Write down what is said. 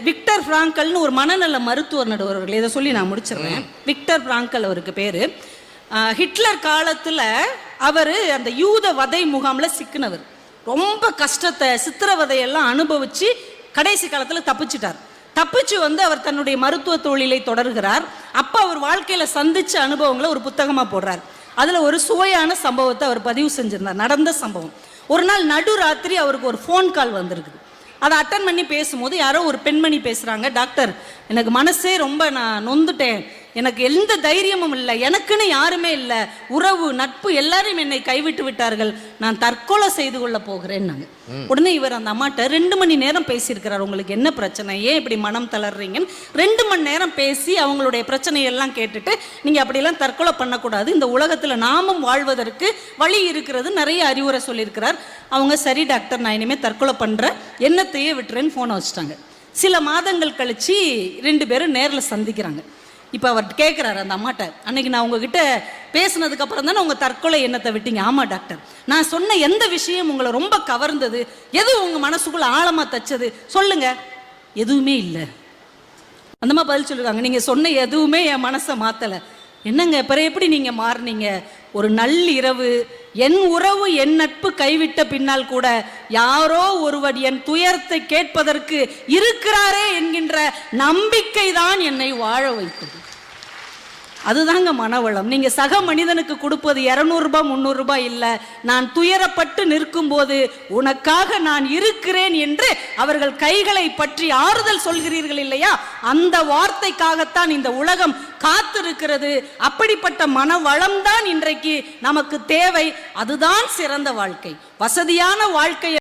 Victor பிராங்கல்னு ஒரு மனநல மருத்துவர் நடுவர்கள், இதை சொல்லி நான் முடிச்சிடுறேன். விக்டர் பிராங்கல் அவருக்கு பேரு. ஹிட்லர் காலத்துல அவர் அந்த யூத வதை முகாம்ல சிக்கினவர். ரொம்ப கஷ்டத்தை, சித்திரவதையெல்லாம் அனுபவிச்சு கடைசி காலத்துல தப்பிச்சிட்டார். தப்பிச்சு அவர் தன்னுடைய மருத்துவ தொழிலை தொடர்கிறார். அப்ப அவர் வாழ்க்கையில சந்திச்ச அனுபவங்களை ஒரு புத்தகமா போடுறார். அதுல ஒரு சுவையான சம்பவத்தை அவர் பதிவு செஞ்சிருந்தார். நடந்த சம்பவம். ஒரு நாள் நடுராத்திரி அவருக்கு ஒரு ஃபோன் கால் வந்திருக்குது. அதை அட்டன் பண்ணி பேசும்போது யாரோ ஒரு பெண்மணி பேசுறாங்க, டாக்டர் எனக்கு மனசே ரொம்ப நான் நொந்துட்டேன், எனக்கு எந்த தைரியமும் இல்லை, எனக்குன்னு யாருமே இல்லை, உறவு நட்பு எல்லாரும் என்னை கைவிட்டு விட்டார்கள், நான் தற்கொலை செய்து கொள்ள போகிறேன். உடனே இவர் அந்த அம்மாட்ட 2 மணி நேரம் பேசியிருக்கிறார். உங்களுக்கு என்ன பிரச்சனை, ஏன் இப்படி மனம் தளர்றீங்கன்னு 2 மணி நேரம் பேசி அவங்களுடைய பிரச்சனையெல்லாம் கேட்டுட்டு, நீங்க அப்படியெல்லாம் தற்கொலை பண்ணக்கூடாது, இந்த உலகத்துல நாமும் வாழ்வதற்கு வழி இருக்கிறது, நிறைய அறிவுரை சொல்லியிருக்கிறார். அவங்க சரி டாக்டர் நான் இனிமேல் தற்கொலை பண்றேன், என்னத்தையே விட்டுறேன்னு போனை வச்சுட்டாங்க. சில மாதங்கள் கழிச்சு 2 பேரும் நேரில் சந்திக்கிறாங்க. இப்போ அவர் கேட்குறாரு அந்த அம்மாட்ட, அன்னைக்கு நான் உங்ககிட்ட பேசினதுக்கு அப்புறம் தானே உங்கள் தற்கொலை எண்ணத்தை விட்டீங்க. ஆமாம் டாக்டர், நான் சொன்ன எந்த விஷயம் உங்களை ரொம்ப கவர்ந்தது, எது உங்கள் மனசுக்குள்ள ஆழமாக தச்சது சொல்லுங்க. எதுவுமே இல்லை அந்த மாதிரி பதில் சொல்லிருக்காங்க. நீங்கள் சொன்ன எதுவுமே என் மனசை மாற்றலை. என்னங்க பிறகு எப்படி நீங்கள் மாறினீங்க? ஒரு நள்ளிரவு என் உறவு என் நட்பு கைவிட்ட பின்னால் கூட யாரோ ஒருவர் என் துயரத்தை கேட்பதற்கு இருக்கிறாரே என்கின்ற நம்பிக்கை தான் என்னை வாழ வைத்தது. அதுதாங்க மனவளம். நீங்க சக மனிதனுக்கு கொடுப்பது 200 ரூபாய் 300 ரூபாய் இல்லை, நான் துயரப்பட்டு நிற்கும் போது உனக்காக நான் இருக்கிறேன் என்று அவர்கள் கைகளை பற்றி ஆறுதல் சொல்கிறீர்கள் இல்லையா, அந்த வார்த்தைக்காகத்தான் இந்த உலகம் காத்திருக்கிறது. அப்படிப்பட்ட மனவளம் தான் இன்றைக்கு நமக்கு தேவை. அதுதான் சிறந்த வாழ்க்கை. வசதியான வாழ்க்கை